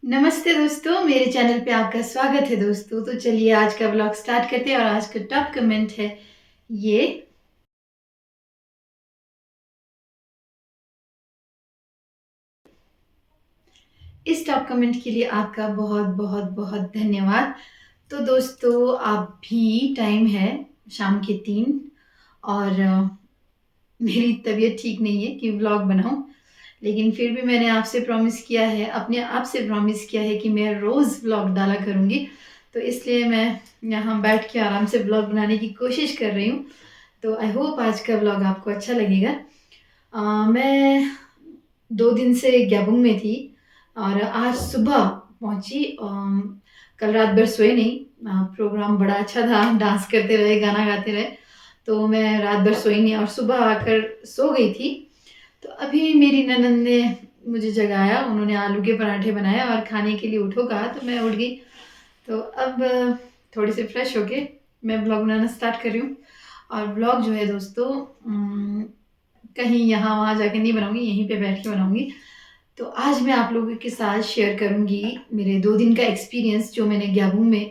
नमस्ते दोस्तों, मेरे चैनल पे आपका स्वागत है दोस्तों। तो चलिए आज का व्लॉग स्टार्ट करते हैं और आज का टॉप कमेंट है ये। इस टॉप कमेंट के लिए आपका बहुत बहुत बहुत धन्यवाद। तो दोस्तों अभी टाइम है शाम के 3 और मेरी तबीयत ठीक नहीं है कि व्लॉग बनाऊं, लेकिन फिर भी मैंने आपसे प्रॉमिस किया है, अपने आप से प्रॉमिस किया है कि मैं रोज़ व्लॉग डाला करूंगी। तो इसलिए मैं यहाँ बैठ के आराम से व्लॉग बनाने की कोशिश कर रही हूँ। तो आई होप आज का व्लॉग आपको अच्छा लगेगा। मैं 2 दिन से ग्याबुंग में थी और आज सुबह पहुंची। कल रात भर सोए नहीं। प्रोग्राम बड़ा अच्छा था, डांस करते रहे, गाना गाते रहे, तो मैं रात भर सोई नहीं और सुबह आकर सो गई थी। तो अभी मेरी ननंद ने मुझे जगाया, उन्होंने आलू के पराठे बनाए और खाने के लिए उठो कहा, तो मैं उठ गई। तो अब थोड़ी सी फ्रेश होके मैं ब्लॉग बनाना स्टार्ट कर रही हूँ। और ब्लॉग जो है दोस्तों कहीं यहाँ वहाँ जाके नहीं बनाऊंगी, यहीं पे बैठ के बनाऊंगी। तो आज मैं आप लोगों के साथ शेयर करूंगी मेरे 2 दिन का एक्सपीरियंस, जो मैंने ग्याबुंग में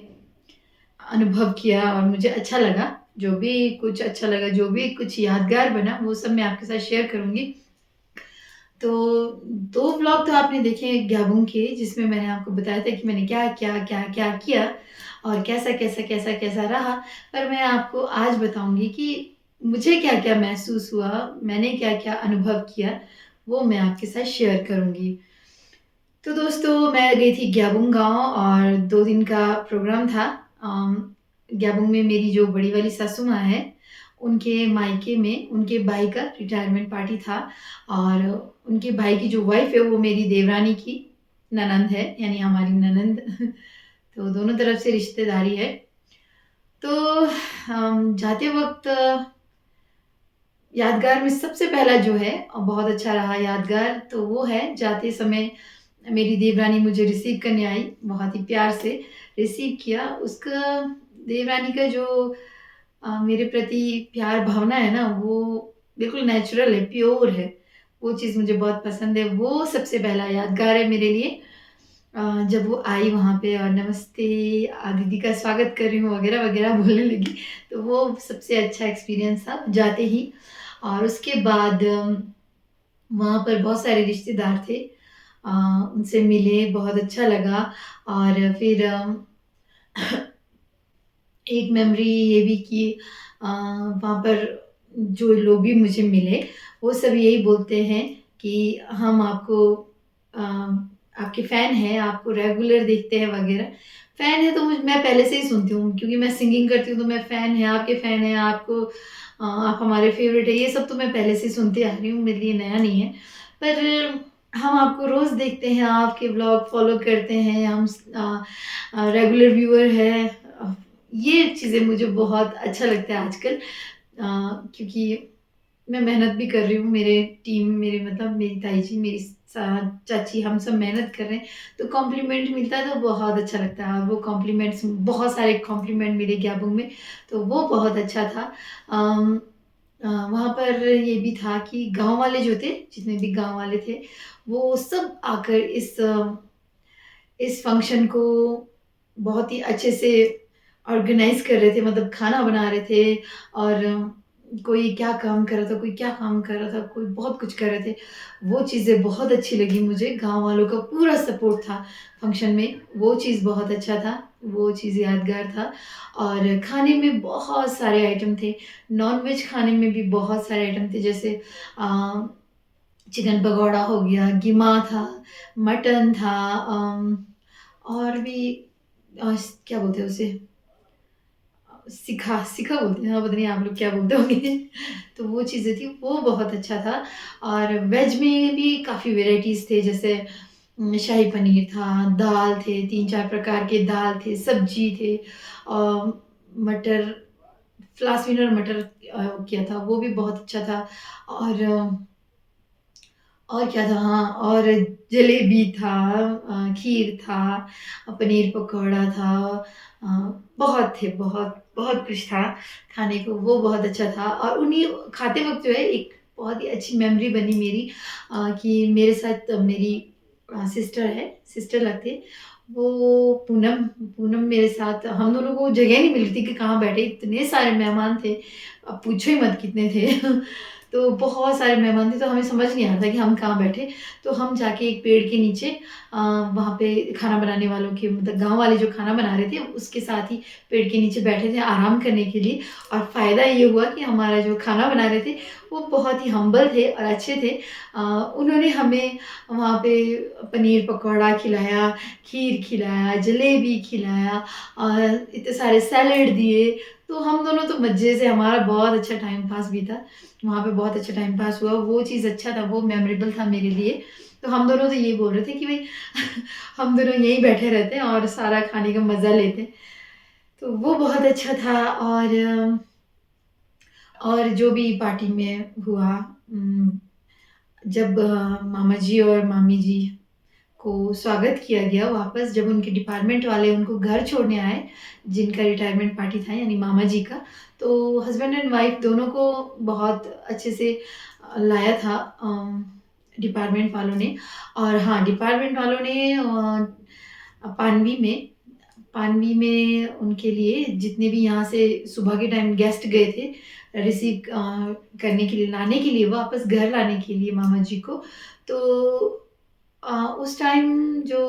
अनुभव किया और मुझे अच्छा लगा। जो भी कुछ अच्छा लगा, जो भी कुछ यादगार बना, वो सब मैं आपके साथ शेयर करूंगी। तो 2 व्लॉग तो आपने देखे ग्याबुंग के, जिसमें मैंने आपको बताया था कि मैंने क्या किया और कैसा रहा। पर मैं आपको आज बताऊँगी कि मुझे क्या-क्या महसूस हुआ, मैंने क्या-क्या अनुभव किया, वो मैं आपके साथ शेयर करूँगी। तो दोस्तों मैं गई थी ग्याबुंग गाँव और 2 दिन का प्रोग्राम था। ग्याबुंग में मेरी जो बड़ी वाली सासू माँ हैं, उनके मायके में उनके भाई का रिटायरमेंट पार्टी था और उनके भाई की जो वाइफ़ है वो मेरी देवरानी की ननंद है, यानी हमारी ननंद। तो दोनों तरफ से रिश्तेदारी है। तो जाते वक़्त यादगार में सबसे पहला जो है बहुत अच्छा रहा यादगार, तो वो है जाते समय मेरी देवरानी मुझे रिसीव करने आई, बहुत ही प्यार से रिसीव किया। उसका देवरानी का जो मेरे प्रति प्यार भावना है ना, वो बिल्कुल नेचुरल है, प्योर है। वो चीज़ मुझे बहुत पसंद है। वो सबसे पहला यादगार है मेरे लिए। जब वो आई वहाँ पे और नमस्ते दीदी का स्वागत कर रही हूँ वगैरह-वगैरह बोलने लगी, तो वो सबसे अच्छा एक्सपीरियंस था जाते ही। और उसके बाद वहाँ पर बहुत सारे रिश्तेदार थे। अ, उनसे मिले, बहुत अच्छा लगा। और फिर एक मेमोरी ये भी कि वहाँ पर जो लोग भी मुझे मिले, वो सब यही बोलते हैं कि हम आपको अ, आपके फ़ैन हैं, आपको रेगुलर देखते हैं वगैरह। फ़ैन है तो मैं पहले से ही सुनती हूँ, क्योंकि मैं सिंगिंग करती हूँ, तो मैं फ़ैन हैं, आपके फ़ैन हैं, आपको आप हमारे फ़ेवरेट हैं, ये सब तो मैं पहले से ही सुनती आ रही हूँ, मेरे लिए नया नहीं है। पर हम आपको रोज़ देखते हैं, आपके व्लॉग फ़ॉलो करते हैं, हम रेगुलर व्यूअर हैं। ये चीज़ें मुझे बहुत अच्छा लगता है आजकल, क्योंकि मैं मेहनत भी कर रही हूँ, मेरे टीम मेरे मतलब मेरी ताई जी, मेरी चाची, हम सब मेहनत कर रहे हैं, तो कॉम्प्लीमेंट मिलता है तो बहुत अच्छा लगता है। और वो कॉम्प्लीमेंट्स, बहुत सारे कॉम्प्लीमेंट मिले ग्याबुंग में, तो वो बहुत अच्छा था। अम, वहाँ पर ये भी था कि गाँव वाले जो थे, जितने भी गाँव वाले थे, वो सब आकर इस फंक्शन को बहुत ही अच्छे से ऑर्गेनाइज़ कर रहे थे, मतलब खाना बना रहे थे। और कोई क्या काम कर रहा था, कोई क्या काम कर रहा था, कोई बहुत कुछ कर रहे थे। वो चीज़ें बहुत अच्छी लगी मुझे, गाँव वालों का पूरा सपोर्ट था फंक्शन में, वो चीज़ बहुत अच्छा था, वो चीज़ यादगार था। और खाने में बहुत सारे आइटम थे, नॉन-वेज खाने में भी बहुत सारे आइटम थे, जैसे अ, चिकन पकौड़ा हो गया, कीमा था, मटन था, और भी क्या बोलते हैं उसे, सिखा सिखा बोलते हैं, हाँ, पता नहीं आप लोग क्या बोलते होंगे। तो वो चीज़ें थी, वो बहुत अच्छा था। और वेज में भी काफ़ी वैराइटीज़ थे, जैसे शाही पनीर था, दाल थे, 3-4 प्रकार के दाल थे, सब्जी थे, मटर, फ्लास्क मटर किया था, वो भी बहुत अच्छा था। और और क्या था, हाँ, और जलेबी था, खीर था, पनीर पकौड़ा था, अ, बहुत थे, बहुत कुछ था खाने को, वो बहुत अच्छा था। और उन्हीं खाते वक़्त जो है एक बहुत ही अच्छी मेमोरी बनी मेरी, कि मेरे साथ मेरी सिस्टर लगती है। वो पूनम पूनम मेरे साथ, हम दोनों को जगह नहीं मिल रही थी कि कहाँ बैठे, इतने सारे मेहमान थे, अब पूछो ही मत कितने थे। तो बहुत सारे मेहमान थे, तो हमें समझ नहीं आ रहा था कि हम कहाँ बैठे। तो हम जाके एक पेड़ के नीचे वहाँ पे खाना बनाने वालों के, मतलब गाँव वाले जो खाना बना रहे थे उसके साथ ही पेड़ के नीचे बैठे थे आराम करने के लिए। और फ़ायदा ये हुआ कि हमारा जो खाना बना रहे थे वो बहुत ही हम्बल थे और अच्छे थे। उन्होंने हमें वहाँ पे पनीर पकौड़ा खिलाया, खीर खिलाया, जलेबी खिलाया और इतने सारे सैलेड दिए। तो हम दोनों तो मज़े से, हमारा बहुत अच्छा टाइम पास बीता। वहाँ पे बहुत अच्छा टाइम पास हुआ, वो चीज़ अच्छा था, वो मेमोरेबल था मेरे लिए। तो हम दोनों तो यही बोल रहे थे कि भई हम दोनों यहीं बैठे रहते हैं और सारा खाने का मज़ा लेते हैं। तो वो बहुत अच्छा था। और जो भी पार्टी में हुआ, जब मामा जी और मामी जी को स्वागत किया गया वापस, जब उनके डिपार्टमेंट वाले उनको घर छोड़ने आए, जिनका रिटायरमेंट पार्टी था यानी मामा जी का, तो हस्बैंड एंड वाइफ दोनों को बहुत अच्छे से लाया था डिपार्टमेंट वालों ने। और हाँ, डिपार्टमेंट वालों ने पानवी में पानवी में उनके लिए जितने भी यहाँ से सुबह के टाइम गेस्ट गए थे रिसीव करने के लिए, लाने के लिए, वापस घर लाने के लिए मामा जी को। तो उस टाइम जो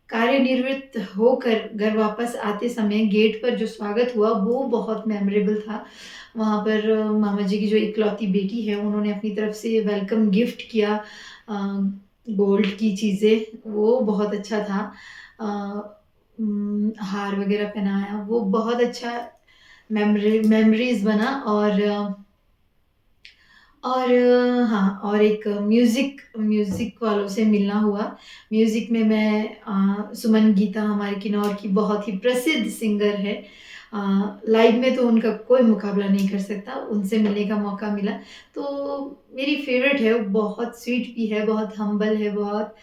कार्यनिवृत्त होकर घर वापस आते समय गेट पर जो स्वागत हुआ वो बहुत मेमोरेबल था। वहाँ पर मामा जी की जो इकलौती बेटी है उन्होंने अपनी तरफ से वेलकम गिफ्ट किया, गोल्ड की चीज़ें, वो बहुत अच्छा था। हार वगैरह पहनाया, वो बहुत अच्छा मेमोरीज़ बना। हाँ, और एक म्यूज़िक वालों से मिलना हुआ। म्यूज़िक में मैं सुमन गीता हमारे किन्नौर की बहुत ही प्रसिद्ध सिंगर है। लाइव में तो उनका कोई मुकाबला नहीं कर सकता, उनसे मिलने का मौका मिला। तो मेरी फ़ेवरेट है, वो बहुत स्वीट भी है, बहुत हम्बल है, बहुत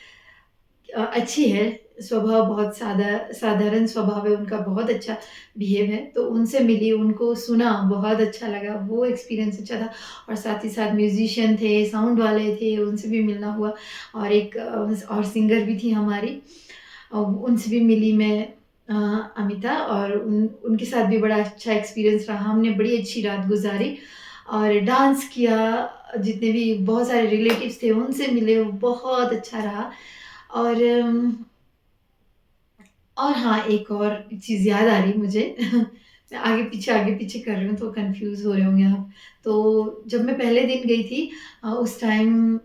अच्छी है, स्वभाव बहुत साधारण स्वभाव है उनका, बहुत अच्छा बिहेव है। तो उनसे मिली, उनको सुना, बहुत अच्छा लगा, वो एक्सपीरियंस अच्छा था। और साथ ही साथ म्यूज़िशियन थे, साउंड वाले थे, उनसे भी मिलना हुआ। और एक और सिंगर भी थी हमारी, उनसे भी मिली मैं, अमिता, और उनके साथ भी बड़ा अच्छा एक्सपीरियंस रहा। हमने बड़ी अच्छी रात गुज़ारी और डांस किया, जितने भी बहुत सारे रिलेटिव्स थे उनसे मिले, वो बहुत अच्छा रहा। और हाँ, एक और चीज़ याद आ रही मुझे। मैं आगे पीछे कर रही हूँ तो कन्फ्यूज़ हो रहे होंगे आप। तो जब मैं पहले दिन गई थी, उस टाइम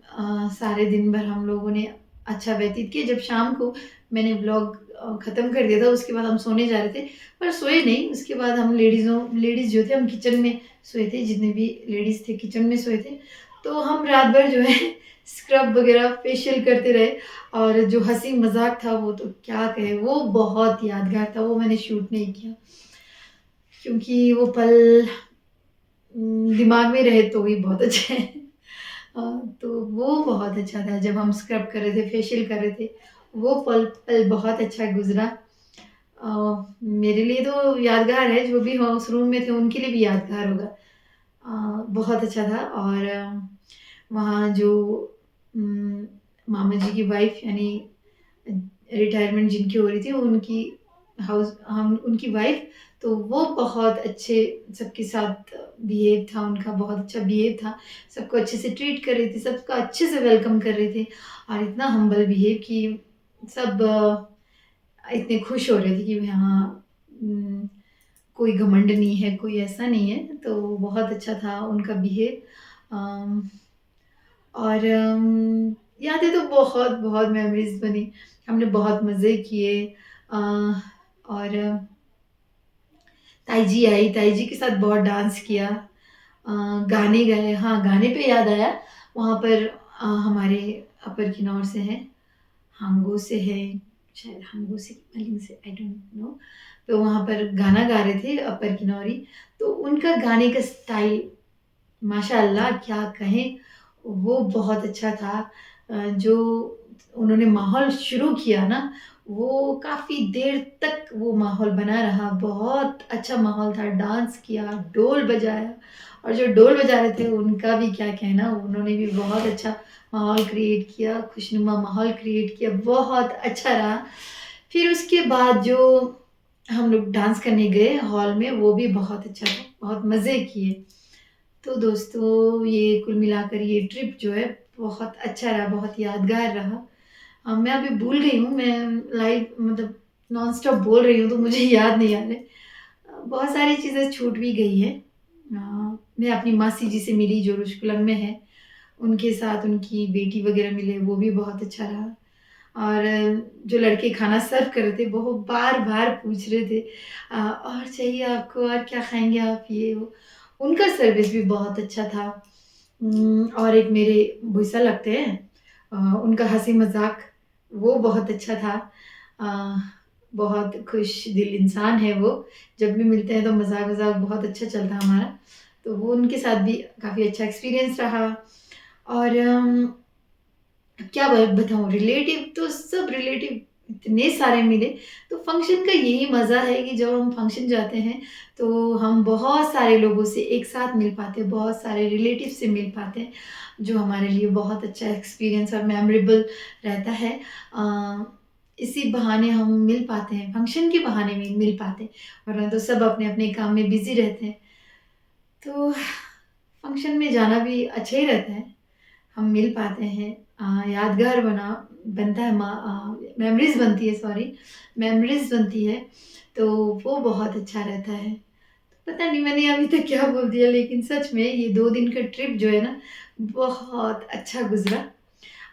सारे दिन भर हम लोगों ने अच्छा व्यतीत किया। जब शाम को मैंने व्लॉग ख़त्म कर दिया था, उसके बाद हम सोने जा रहे थे, पर सोए नहीं। उसके बाद हम लेडीज़ जो थे हम किचन में सोए थे, जितने भी लेडीज़ थे किचन में सोए थे। तो हम रात भर जो है स्क्रब वगैरह फेशियल करते रहे। और जो हँसी मज़ाक था वो तो क्या कहें, वो बहुत यादगार था, वो मैंने शूट नहीं किया क्योंकि वो पल दिमाग में रहे तो ही बहुत अच्छे हैं। तो वो बहुत अच्छा था जब हम स्क्रब कर रहे थे, फेशियल कर रहे थे, वो पल पल बहुत अच्छा गुज़रा। मेरे लिए तो यादगार है, जो भी हो उस रूम में थे उनके लिए भी यादगार होगा। बहुत अच्छा था। और वहाँ जो उम, मामा जी की वाइफ़ यानी रिटायरमेंट जिनकी हो रही थी, उनकी हम उनकी वाइफ़, तो वो बहुत अच्छे सबके साथ बिहेव था उनका, बहुत अच्छा बिहेव था। सबको अच्छे से ट्रीट कर रही थी, सबका अच्छे से वेलकम कर रहे थे और इतना हम्बल बिहेव कि सब इतने खुश हो रहे थे कि हाँ, उम, कोई घमंड नहीं है, कोई ऐसा नहीं है, तो बहुत अच्छा था उनका बिहेव। और यादें तो बहुत मेमोरीज़ बनी, हमने बहुत मज़े किए। और ताई जी आई, ताई जी के साथ बहुत डांस किया, गाने गाए। हाँ, गाने पे याद आया, वहाँ पर हमारे अपर किन्नौर से हैं, हांगो से हैं, शायद हांगो से मलिंग से, आई डोंट नो। तो वहाँ पर गाना गा रहे थे अपर किन्नौरी, तो उनका गाने का स्टाइल माशाअल्लाह क्या कहें, वो बहुत अच्छा था। जो उन्होंने माहौल शुरू किया ना, वो काफ़ी देर तक वो माहौल बना रहा, बहुत अच्छा माहौल था। डांस किया, ढोल बजाया और जो ढोल बजा रहे थे उनका भी क्या कहना, उन्होंने भी बहुत अच्छा माहौल क्रिएट किया, खुशनुमा माहौल क्रिएट किया, बहुत अच्छा रहा। फिर उसके बाद जो हम लोग डांस करने गए हॉल में, वो भी बहुत अच्छा था, बहुत मज़े किए। तो दोस्तों ये कुल मिलाकर ये ट्रिप जो है बहुत अच्छा रहा, बहुत यादगार रहा। मैं अभी भूल गई हूँ, मैं लाइव मतलब नॉन स्टॉप बोल रही हूँ तो मुझे याद नहीं आ रहा है। बहुत सारी चीज़ें छूट भी गई है। मैं अपनी मासी जी से मिली जो रुशकुलम में है, उनके साथ उनकी बेटी वगैरह मिले, वो भी बहुत अच्छा रहा। और जो लड़के खाना सर्व कर रहे थे वो बार-बार पूछ रहे थे और चाहिए आपको, और क्या खाएँगे आप, ये वो। उनका सर्विस भी बहुत अच्छा था। और एक मेरे भूसा लगते हैं, उनका हँसी-मज़ाक वो बहुत अच्छा था। अ, बहुत खुश दिल इंसान है वो, जब भी मिलते हैं तो मज़ाक-वज़ाक बहुत अच्छा चलता है हमारा। तो वो उनके साथ भी काफ़ी अच्छा एक्सपीरियंस रहा। और क्या बताऊँ, रिलेटिव तो सब रिलेटिव इतने सारे मिले। तो फंक्शन का यही मज़ा है कि जब हम फंक्शन जाते हैं तो हम बहुत सारे लोगों से एक साथ मिल पाते हैं, बहुत सारे रिलेटिव से मिल पाते हैं, जो हमारे लिए बहुत अच्छा एक्सपीरियंस और मेमोरेबल रहता है। इसी बहाने हम मिल पाते हैं, फंक्शन के बहाने में मिल पाते हैं, वरना तो सब अपने-अपने काम में बिज़ी रहते हैं। तो फंक्शन में जाना भी अच्छा ही रहता है। हम मिल पाते हैं, यादगार बनता है, मेमोरीज़ बनती है, सॉरी, मेमोरीज़ बनती है, तो वो बहुत अच्छा रहता है। पता नहीं मैंने अभी तक क्या बोल दिया, लेकिन सच में ये 2 दिन का ट्रिप जो है ना, बहुत अच्छा गुज़रा।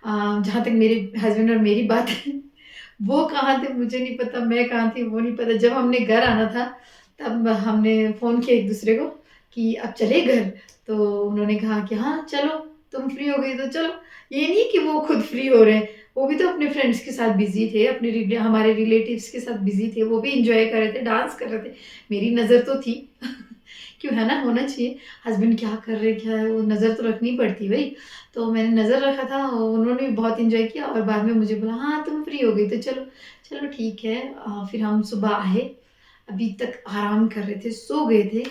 जहाँ तक मेरे हस्बैंड और मेरी बात है, वो कहाँ थे मुझे नहीं पता, मैं कहाँ थी वो नहीं पता। जब हमने घर आना था, तब हमने फ़ोन किया एक-दूसरे को कि अब चले घर? तो उन्होंने कहा कि हाँ, चलो, तुम फ्री हो गई तो चलो। ये नहीं कि वो खुद फ्री हो रहे हैं, वो भी तो अपने फ्रेंड्स के साथ बिज़ी थे, अपने हमारे रिलेटिव्स के साथ बिज़ी थे, वो भी एन्जॉय कर रहे थे, डांस कर रहे थे। मेरी नज़र तो थी क्यों, है ना? होना चाहिए। हस्बैंड क्या कर रहे, क्या है, वो नज़र तो रखनी पड़ती है भई। तो मैंने नज़र रखा था, उन्होंने भी बहुत एन्जॉय किया और बाद में मुझे बोला, "हाँ, तुम फ्री हो गई तो चलो।" चलो ठीक है। फिर हम सुबह आए, अभी तक आराम कर रहे थे, सो गए थे।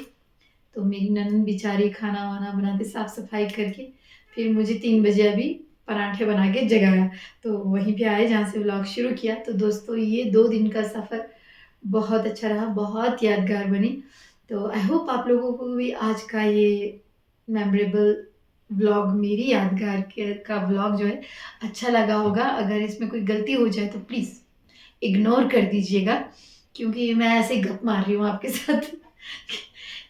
तो मेरी ननंद बेचारी खाना-वाना बनाते, साफ-सफाई करके फिर मुझे 3 बजे अभी पराठे बना के जगाया। तो वहीं पे आए जहाँ से व्लॉग शुरू किया। तो दोस्तों ये 2 दिन का सफ़र बहुत अच्छा रहा, बहुत यादगार बनी। तो आई होप आप लोगों को भी आज का ये मेमोरेबल व्लॉग, मेरी यादगार के का व्लॉग जो है अच्छा लगा होगा। अगर इसमें कोई गलती हो जाए तो प्लीज़ इग्नोर कर दीजिएगा, क्योंकि मैं ऐसे ही गप मार रही हूँ आपके साथ।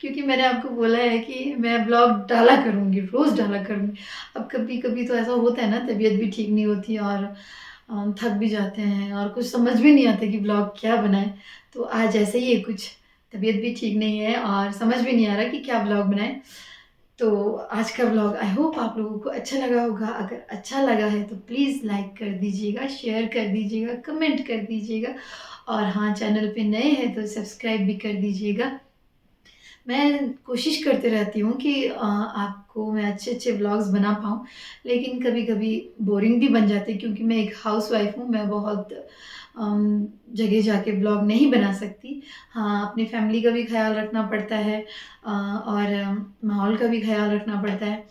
क्योंकि मैंने आपको बोला है कि मैं व्लॉग डाला करूँगी, रोज़ डाला करूँगी। अब कभी-कभी तो ऐसा होता है ना, तबीयत भी ठीक नहीं होती और थक भी जाते हैं और कुछ समझ भी नहीं आता कि व्लॉग क्या बनाएँ। तो आज ऐसे ही है कुछ, तबीयत भी ठीक नहीं है और समझ भी नहीं आ रहा कि क्या व्लॉग बनाएँ। तो आज का व्लॉग आई होप आप लोगों को अच्छा लगा होगा। अगर अच्छा लगा है तो प्लीज़ लाइक कर दीजिएगा, शेयर कर दीजिएगा, कमेंट कर दीजिएगा और हाँ, चैनल पे नए हैं तो सब्सक्राइब भी कर दीजिएगा। मैं कोशिश करते रहती हूँ कि आपको मैं अच्छे-अच्छे व्लॉग्स बना पाऊँ, लेकिन कभी-कभी बोरिंग भी बन जाते हैं क्योंकि मैं एक हाउसवाइफ़ हूँ, मैं बहुत जगह जाके व्लॉग नहीं बना सकती। हाँ, अपनी फैमिली का भी ख़्याल रखना पड़ता है और माहौल का भी ख़्याल रखना पड़ता है।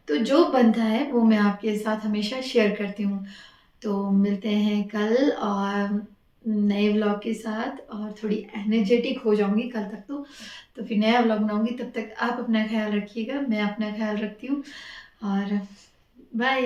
तो जो बनता है वो मैं आपके साथ हमेशा शेयर करती हूँ। तो मिलते हैं कल और नए व्लॉग के साथ, और थोड़ी एनर्जेटिक हो जाऊँगी कल तक तो फिर नया व्लॉग बनाऊँगी। तब तक आप अपना ख़्याल रखिएगा, मैं अपना ख़्याल रखती हूँ और बाय।